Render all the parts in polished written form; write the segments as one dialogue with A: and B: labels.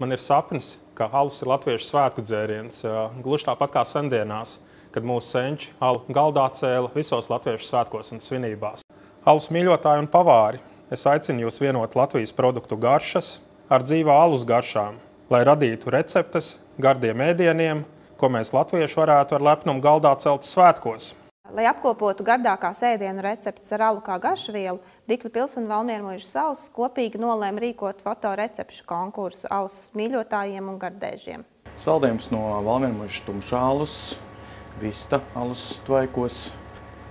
A: Man ir sapnis, ka alus ir latviešu svētku dzēriens, gluži tāpat kā sendienās, kad mūsu senči alu galdā cēla visos latviešu svētkos un svinībās. Alus mīļotāji un pavāri, es aicinu jūs vienot Latvijas produktu garšas ar dzīvā alus garšām, lai radītu receptes gardiem ēdieniem, ko mēs latvieši varētu ar lepnumu galdā celt svētkos.
B: Lai apkopotu gardākās ēdienu receptes ar alu kā garšvielu, Dikļu pils un Valmiermuižas alus kopīgi nolēma rīkot fotorecepšu konkursu alus mīļotājiem un gardēžiem.
C: Saldējums no Valmiermuižas tumšā alus, vista alus tvaikos,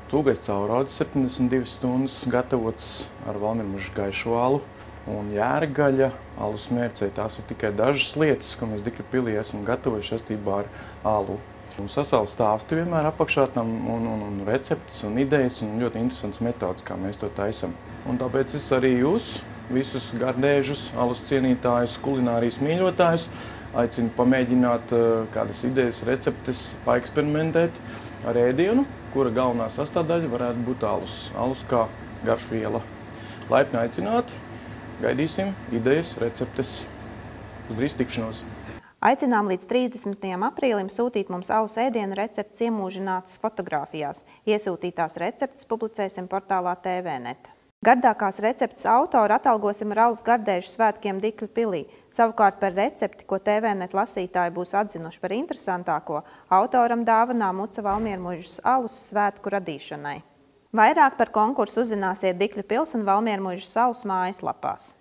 C: tūgais cauraudzes 72 stundas gatavots ar Valmiermuižas gaišo alu un jērgaļa alus mērcē. Tās ir tikai dažas lietas, ko mēs Dikļu pilī esam gatavojuši saistībā ar alu. Mums sasāla stāsti vienmēr apakšā tam un receptes un idejas un ļoti interesants metodas, kā mēs to taisam. Un tāpēc es arī jūs, visus gardēžus, alus cienītājus, kulinārijas mīļotājus, aicinu pamēģināt kādas idejas, receptes, paeksperimentēt ar ēdienu, kura galvenā sastāvdaļa varētu būt alus. Alus kā garšviela. Laipni aicināti, gaidīsim idejas, receptes. Uz drīz tikšanos!
B: Aicinām līdz 30. aprīlim sūtīt mums alus ēdienu receptes iemūžinātas fotogrāfijās. Iesūtītās receptes publicēsim portālā TVNet. Gardākās receptes autoru atalgosim ar alus gardēžu svētkiem Dikļu pilī. Savukārt par recepti, ko TVNet lasītāji būs atzinuši par interesantāko, autoram dāvanā muca Valmiermuižas alus svētku radīšanai. Vairāk par konkursu uzzināsiet Dikļu pils un Valmiermuižas alus mājaslapās.